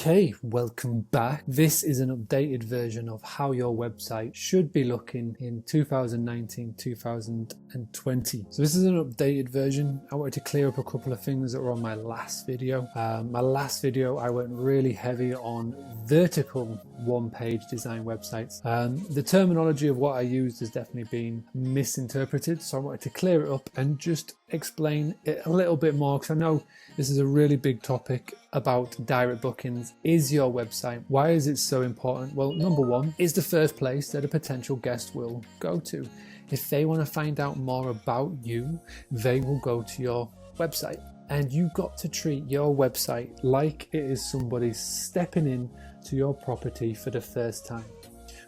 Okay, welcome back. This is an updated version of how your website should be looking in 2019-2020. So this is an updated version. I wanted to clear up a couple of things that were on my last video. My last video, I went really heavy on vertical one-page design websites. The terminology of what I used has definitely been misinterpreted, so I wanted to clear it up and just explain it a little bit more, because I know this is a really big topic about direct bookings. Is your website, why is it so important? Well, number one, is the first place that a potential guest will go to. If they want to find out more about you, they will go to your website. And you've got to treat your website like it is somebody stepping in to your property for the first time.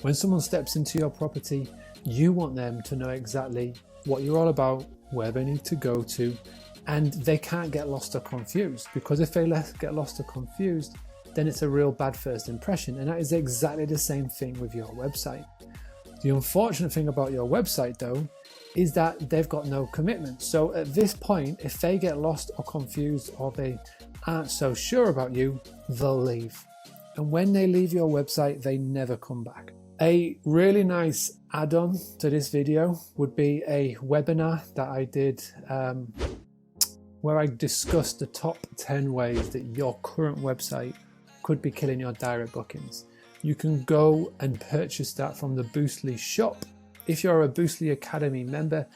When someone steps into your property, you want them to know exactly what you're all about, where they need to go to, and they can't get lost or confused, because if they get lost or confused, then it's a real bad first impression. And that is exactly the same thing with your website. The unfortunate thing about your website though is that they've got no commitment. So at this point, if they get lost or confused, or they aren't so sure about you, they'll leave. And when they leave your website, they never come back. A really nice add-on to this video would be a webinar that I did where I discussed the top 10 ways that your current website could be killing your direct bookings. You can go and purchase that from the Boostly shop. If you're a Boostly Academy member,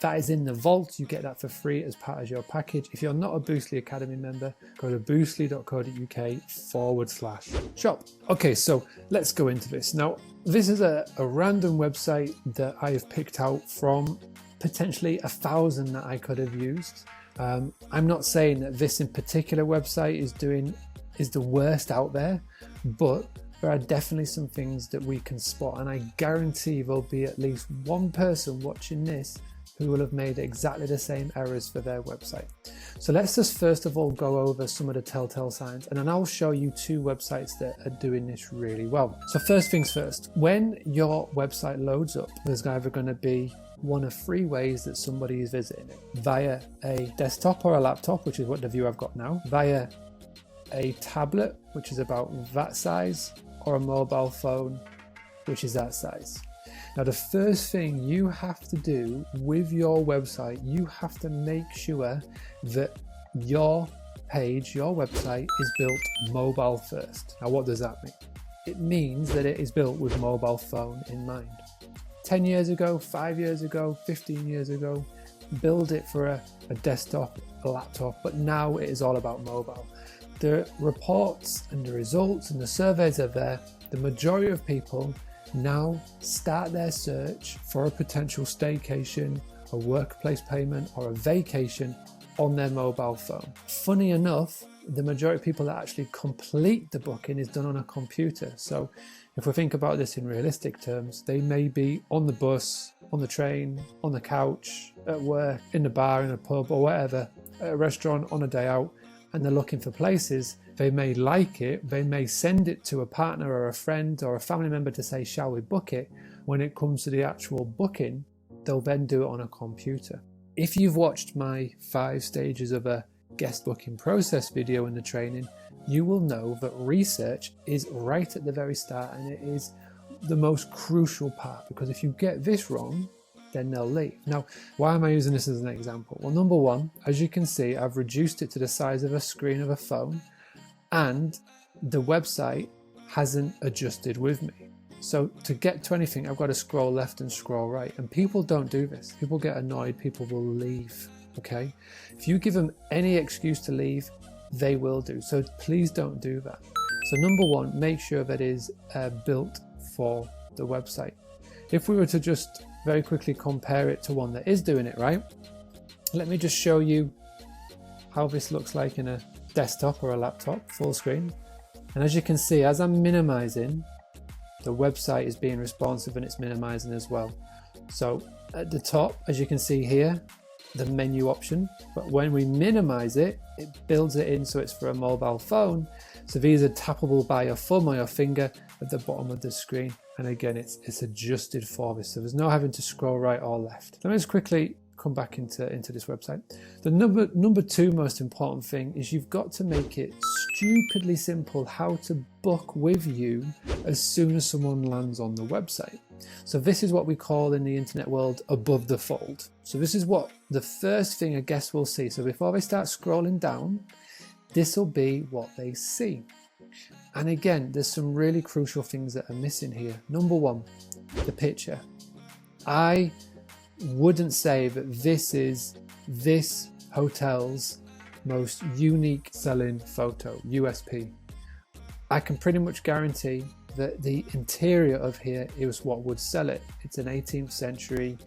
that is in the vault. You get that for free as part of your package. If you're not a Boostly Academy member, go to boostly.co.uk/shop. Okay, so let's go into this. Now, this is a random website that I have picked out from potentially 1,000 that I could have used. I'm not saying that this in particular website is the worst out there, but there are definitely some things that we can spot, and I guarantee there'll be at least one person watching this who will have made exactly the same errors for their website. So let's just first of all go over some of the telltale signs, and then I'll show you two websites that are doing this really well. So first things first, when your website loads up, there's either going to be one of three ways that somebody is visiting it: via a desktop or a laptop, which is what the view I've got now, via a tablet, which is about that size, or a mobile phone, which is that size. Now, the first thing you have to do with your website, you have to make sure that your page, your website is built mobile first. Now, what does that mean? It means that it is built with mobile phone in mind. 10 years ago, 5 years ago, 15 years ago, build it for a desktop, a laptop, but now it is all about mobile. The reports and the results and the surveys are there. The majority of people now start their search for a potential staycation, a workplace payment, or a vacation on their mobile phone. Funny enough, the majority of people that actually complete the booking is done on a computer. So if we think about this in realistic terms, they may be on the bus, on the train, on the couch, at work, in the bar, in a pub, or whatever, at a restaurant, on a day out, and they're looking for places. They may like it, they may send it to a partner or a friend or a family member to say, shall we book it? When it comes to the actual booking, they'll then do it on a computer. If you've watched my 5 stages of a guest booking process video in the training, you will know that research is right at the very start, and it is the most crucial part, because if you get this wrong, then they'll leave. Now, why am I using this as an example? Well, number one, as you can see, I've reduced it to the size of a screen of a phone, and the website hasn't adjusted with me. So to get to anything, I've got to scroll left and scroll right, and people don't do this. People get annoyed, people will leave, okay? If you give them any excuse to leave, they will do. So please don't do that. So number one, make sure that is built for the website. If we were to just very quickly compare it to one that is doing it right, let me just show you how this looks like in a desktop or a laptop, full screen. And as you can see, as I'm minimizing, the website is being responsive and it's minimizing as well. So at the top, as you can see here, the menu option, but when we minimize it, it builds it in so it's for a mobile phone. So these are tappable by your thumb or your finger at the bottom of the screen. And again, it's adjusted for this. So there's no having to scroll right or left. Let me just quickly come back into this website. The number two most important thing is you've got to make it stupidly simple how to book with you as soon as someone lands on the website. So this is what we call in the internet world above the fold. So this is what the first thing a guest will see. So before they start scrolling down, this will be what they see. And again, there's some really crucial things that are missing here. Number one, the picture. I wouldn't say that this is this hotel's most unique selling photo, USP. I can pretty much guarantee that the interior of here is what would sell it. It's an 18th century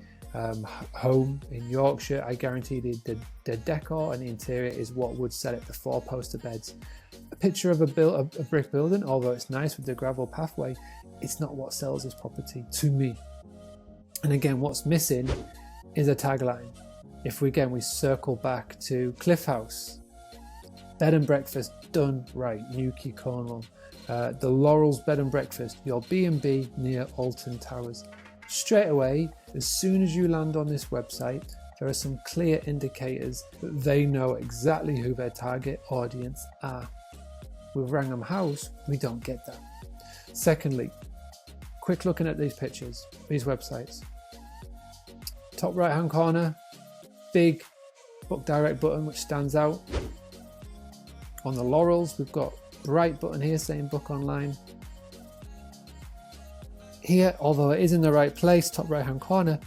home in Yorkshire. I guarantee the decor and the interior is what would sell it. The four-poster beds. A picture of a brick building, although it's nice with the gravel pathway, it's not what sells this property to me. And again, what's missing is a tagline. If we circle back to Cliff House, bed and breakfast done right, Newquay, Cornwall. The Laurels bed and breakfast, your B&B near Alton Towers. Straight away, as soon as you land on this website, there are some clear indicators that they know exactly who their target audience are. With Wrangham House, we don't get that. Secondly, quick looking at these pictures, these websites. Top right hand corner, big book direct button which stands out. On the Laurels, we've got bright button here saying book online. Here, although it is in the right place, top right hand corner,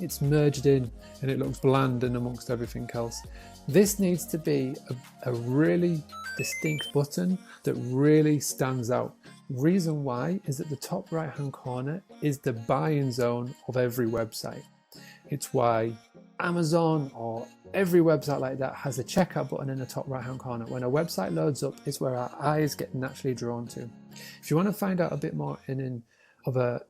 it's merged in and it looks bland and amongst everything else. This needs to be a really distinct button that really stands out. Reason why is that the top right hand corner is the buying zone of every website. It's why Amazon or every website like that has a checkout button in the top right hand corner. When a website loads up, it's where our eyes get naturally drawn to. If you want to find out a bit more of a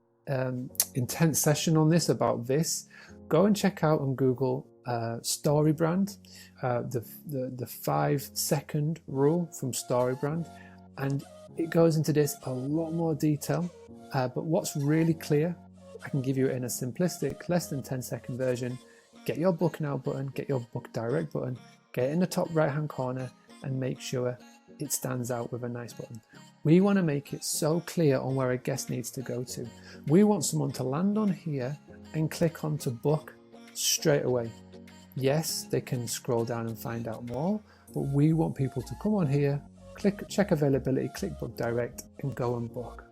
intense session on this, about this, go and check out on Google StoryBrand, the 5-second rule from StoryBrand, and it goes into this a lot more detail. But what's really clear, I can give you it in a simplistic, less than 10-second version. Get your book now button, get your book direct button, get it in the top right hand corner, and make sure it stands out with a nice button. We want to make it so clear on where a guest needs to go to. We want someone to land on here and click on to book straight away. Yes, they can scroll down and find out more, but we want people to come on here, click check availability, click book direct, and go and book.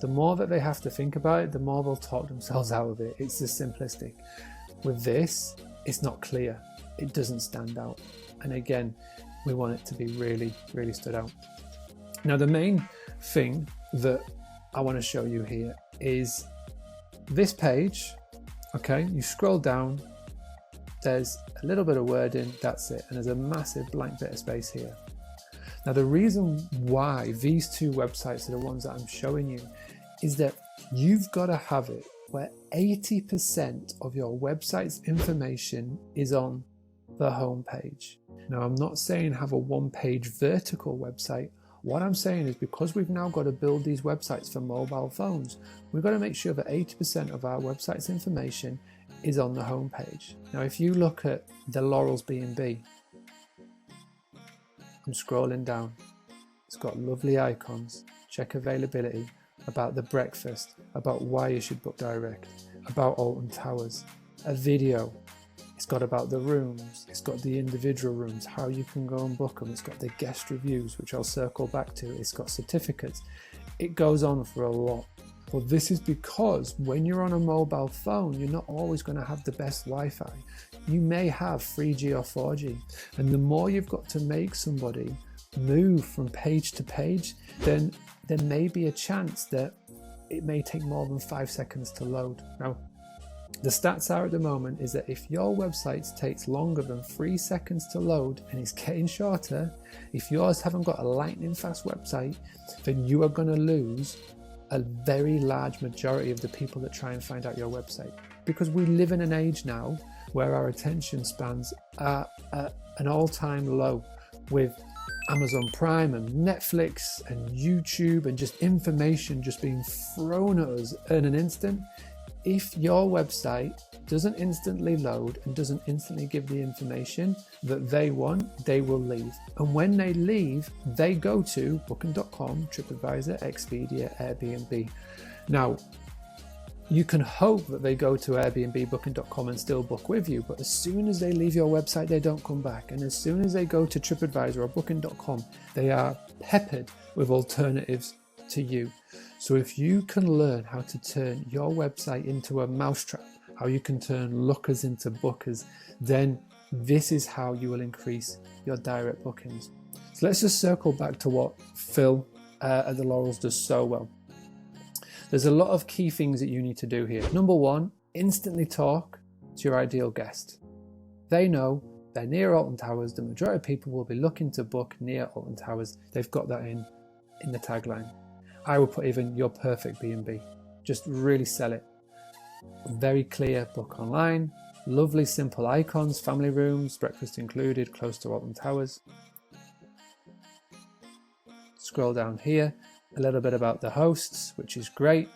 The more that they have to think about it, the more they'll talk themselves out of it. It's just simplistic. With this, it's not clear. It doesn't stand out. And again, we want it to be really, really stood out. Now, the main thing that I want to show you here is this page. Okay, you scroll down, there's a little bit of wording, that's it. And there's a massive blank bit of space here. Now, the reason why these two websites are the ones that I'm showing you is that you've got to have it where 80% of your website's information is on the home page. Now, I'm not saying have a one-page vertical website. What I'm saying is, because we've now got to build these websites for mobile phones, we've got to make sure that 80% of our website's information is on the home page. Now, if you look at the Laurels B&B, I'm scrolling down. It's got lovely icons, check availability, about the breakfast, about why you should book direct, about Alton Towers, a video. It's got about the rooms, it's got the individual rooms, how you can go and book them. It's got the guest reviews, which I'll circle back to. It's got certificates. It goes on for a lot. Well, this is because when you're on a mobile phone, you're not always going to have the best Wi-Fi. You may have 3G or 4G. And the more you've got to make somebody move from page to page, then there may be a chance that it may take more than 5 seconds to load. Now, the stats are at the moment is that if your website takes longer than 3 seconds to load, and it's getting shorter, if yours haven't got a lightning fast website, then you are going to lose a very large majority of the people that try and find out your website. Because we live in an age now where our attention spans are at an all-time low, with Amazon Prime and Netflix and YouTube and just information just being thrown at us in an instant. if your website doesn't instantly load and doesn't instantly give the information that they want, they will leave. And when they leave, they go to Booking.com, TripAdvisor, Expedia, Airbnb. Now, you can hope that they go to Airbnb, Booking.com and still book with you, but as soon as they leave your website, they don't come back. And as soon as they go to TripAdvisor or Booking.com, they are peppered with alternatives to you. So if you can learn how to turn your website into a mousetrap, how you can turn lookers into bookers, then this is how you will increase your direct bookings. So let's just circle back to what Phil at the Laurels does so well. There's a lot of key things that you need to do here. Number one, instantly talk to your ideal guest. They know they're near Alton Towers. The majority of people will be looking to book near Alton Towers. They've got that in the tagline. I would put even your perfect B&B. Just really sell it. Very clear, book online, lovely simple icons, family rooms, breakfast included, close to Alton Towers. Scroll down here, a little bit about the hosts, which is great.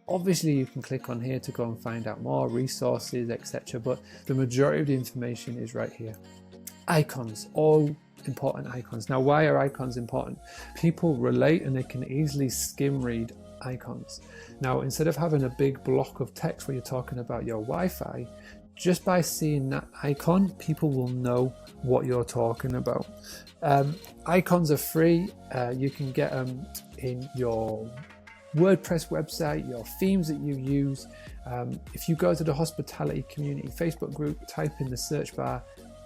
Obviously you can click on here to go and find out more resources, etc. But the majority of the information is right here. Icons, all important icons. Now, why are icons important? People relate and they can easily skim read icons. Now, instead of having a big block of text where you're talking about your Wi-Fi, just by seeing that icon, people will know what you're talking about. Icons are free. You can get them in your WordPress website, your themes that you use. If you go to the hospitality community Facebook group, type in the search bar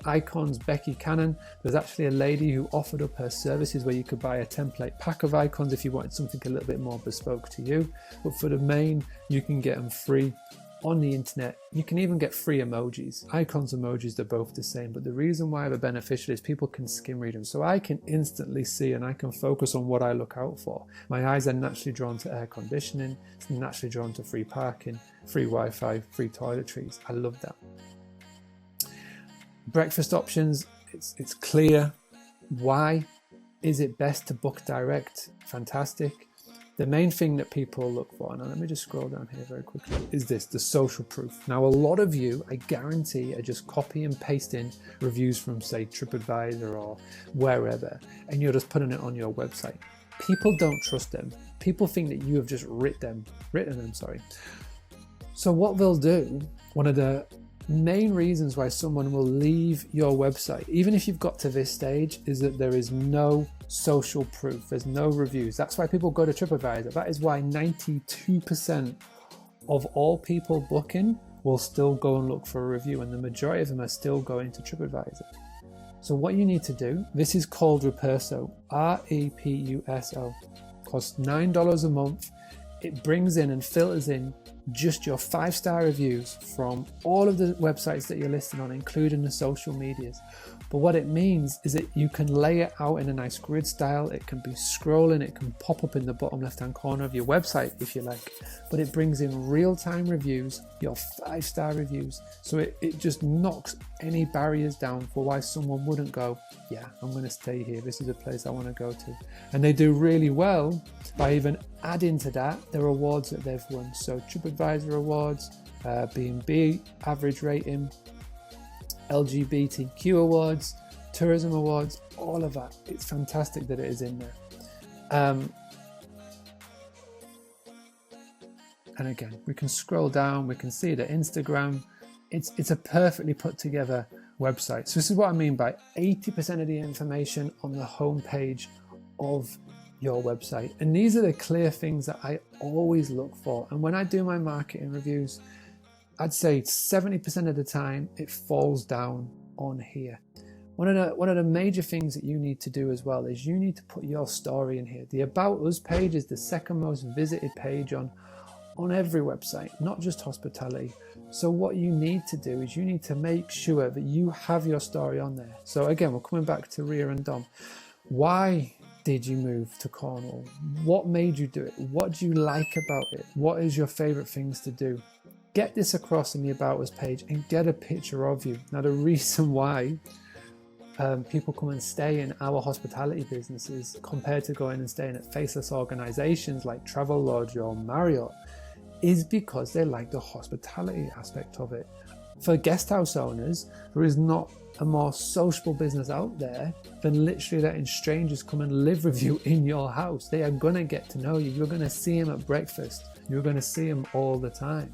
icons Becky Cannon. There's actually a lady who offered up her services where you could buy a template pack of icons if you wanted something a little bit more bespoke to you. But for the main, you can get them free on the internet. You can even get free emojis. Icons, emojis, they're both the same, but the reason why they're beneficial is people can skim read them. So I can instantly see and I can focus on what I look out for. My eyes are naturally drawn to air conditioning, it's naturally drawn to free parking, free Wi-Fi, free toiletries. I love that. Breakfast options, it's clear. Why is it best to book direct? Fantastic. The main thing that people look for, now let me just scroll down here very quickly, is this, the social proof. Now, a lot of you, I guarantee, are just copy and pasting reviews from, say, TripAdvisor or wherever, and you're just putting it on your website. People don't trust them. People think that you have just written them. So what they'll do, one of the main reasons why someone will leave your website, even if you've got to this stage, is that there is no social proof. There's no reviews. That's why people go to TripAdvisor. That is why 92% of all people booking will still go and look for a review, and the majority of them are still going to TripAdvisor. So what you need to do, this is called Repuso, R-E-P-U-S-O. Costs $9 a month. It brings in and filters in just your 5-star reviews from all of the websites that you're listing on, including the social medias. But what it means is that you can lay it out in a nice grid style. It can be scrolling, it can pop up in the bottom left-hand corner of your website if you like, but it brings in real-time reviews, your 5-star reviews. So it just knocks any barriers down for why someone wouldn't go, yeah, I'm going to stay here. This is a place I want to go to. And they do really well by even adding to that their awards that they've won. So TripAdvisor awards, B&B average rating, LGBTQ awards, tourism awards, all of that. It's fantastic that it is in there. And again, we can scroll down, we can see the Instagram. It's a perfectly put together website. So this is what I mean by 80% of the information on the homepage of your website. And these are the clear things that I always look for. And when I do my marketing reviews, I'd say 70% of the time it falls down on here. One of the major things that you need to do as well is you need to put your story in here. The About Us page is the second most visited page on every website, not just hospitality. So what you need to do is you need to make sure that you have your story on there. So again, we're coming back to Ria and Dom. Why did you move to Cornwall? What made you do it? What do you like about it? What is your favorite things to do? Get this across in the About Us page and get a picture of you. Now, the reason why people come and stay in our hospitality businesses compared to going and staying at faceless organizations like Travelodge or Marriott is because they like the hospitality aspect of it. For guest house owners, there is not a more sociable business out there than literally letting strangers come and live with you in your house. They are going to get to know you. You're going to see them at breakfast. You're going to see them all the time.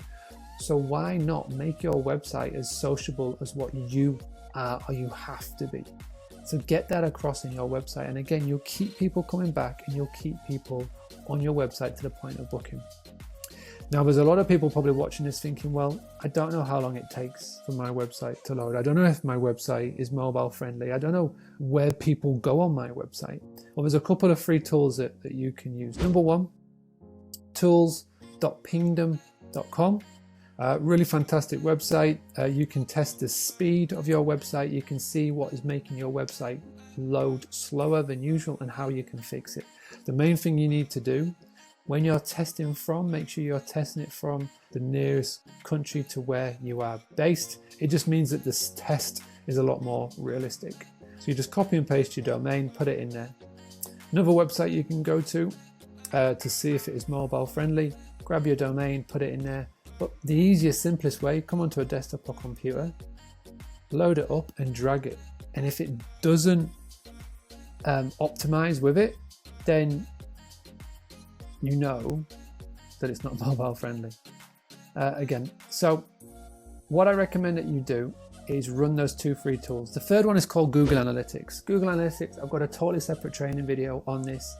So why not make your website as sociable as what you are or you have to be? So get that across in your website. And again, you'll keep people coming back and you'll keep people on your website to the point of booking. Now, there's a lot of people probably watching this thinking, well, I don't know how long it takes for my website to load. I don't know if my website is mobile friendly. I don't know where people go on my website. Well, there's a couple of free tools that you can use. Number one, tools.pingdom.com. Really fantastic website. You can test the speed of your website. You can see what is making your website load slower than usual and how you can fix it. The main thing you need to do when you're testing from, make sure you're testing it from the nearest country to where you are based. It just means that this test is a lot more realistic. So you just copy and paste your domain, put it in there. Another website you can go to see if it is mobile friendly, grab your domain, put it in there. But the easiest, simplest way, come onto a desktop or computer, load it up and drag it. And if it doesn't optimize with it, then you know that it's not mobile friendly. Again, so what I recommend that you do is run those two free tools. The third one is called Google Analytics. Google Analytics, I've got a totally separate training video on this.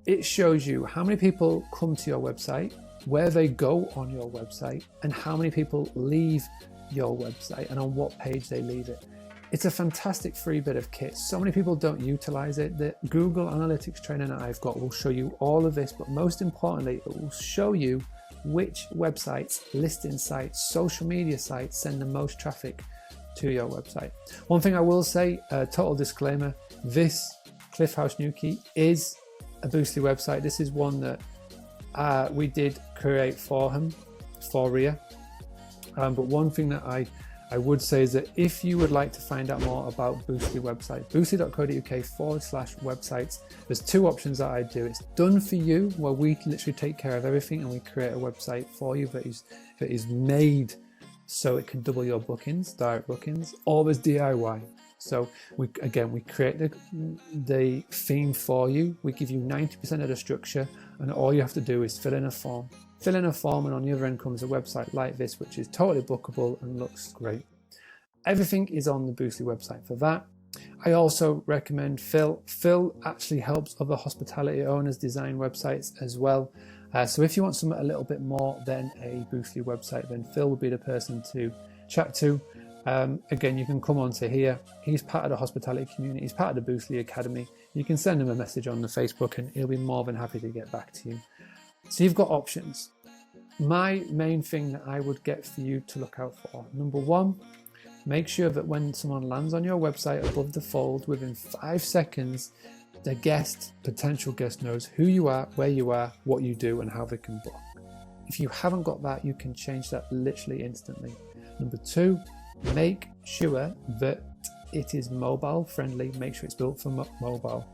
It shows you how many people come to your website, where they go on your website, and how many people leave your website and on what page they leave it. It's a fantastic free bit of kit. So many people don't utilize it. The Google Analytics training that I've got will show you all of this, but most importantly, it will show you which websites, listing sites, social media sites send the most traffic to your website. One thing I will say, total disclaimer, this Cliff House Newquay is a Boostly website. This is one that we did create for him, for Ria. But one thing that I would say is that if you would like to find out more about Boostly website, boostly.co.uk/websites, there's two options that I do. It's done for you, where we literally take care of everything and we create a website for you that is made so it can double your bookings, direct bookings, or there's DIY. So we create the theme for you. We give you 90% of the structure, and all you have to do is fill in a form. And on the other end comes a website like this, which is totally bookable and looks great. Everything is on the Boostly website for that. I also recommend Phil. Phil actually helps other hospitality owners design websites as well. So if you want something a little bit more than a Boostly website, then Phil would be the person to chat to. Again, you can come onto here. He's part of the hospitality community. He's part of the Boostly Academy. You can send him a message on the Facebook and he'll be more than happy to get back to you. So you've got options. My main thing that I would get for you to look out for, number one, make sure that when someone lands on your website above the fold, within 5 seconds, the potential guest knows who you are, where you are, what you do, and how they can book. If you haven't got that, you can change that literally instantly. Number two, make sure that it is mobile friendly. Make sure it's built for mobile.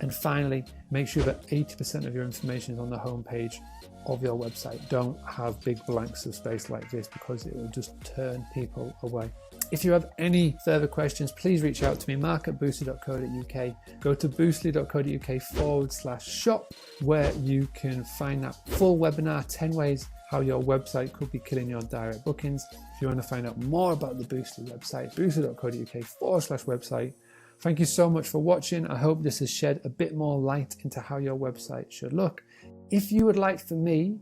And finally, make sure that 80% of your information is on the homepage of your website. Don't have big blanks of space like this, because it will just turn people away. If you have any further questions, please reach out to me, mark@boostly.co.uk. Go to boostly.co.uk/shop, where you can find that full webinar, 10 ways how your website could be killing your direct bookings. If you want to find out more about the Boostly website, boostly.co.uk/website. Thank you so much for watching. I hope this has shed a bit more light into how your website should look. If you would like for me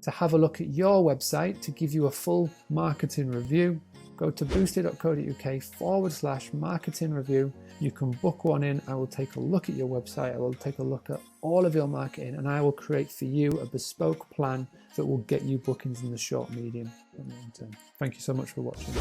to have a look at your website to give you a full marketing review, go to boostly.co.uk/marketing review. You can book one in. I will take a look at your website. I will take a look at all of your marketing, and I will create for you a bespoke plan that will get you bookings in the short, medium, and long term. Thank you so much for watching.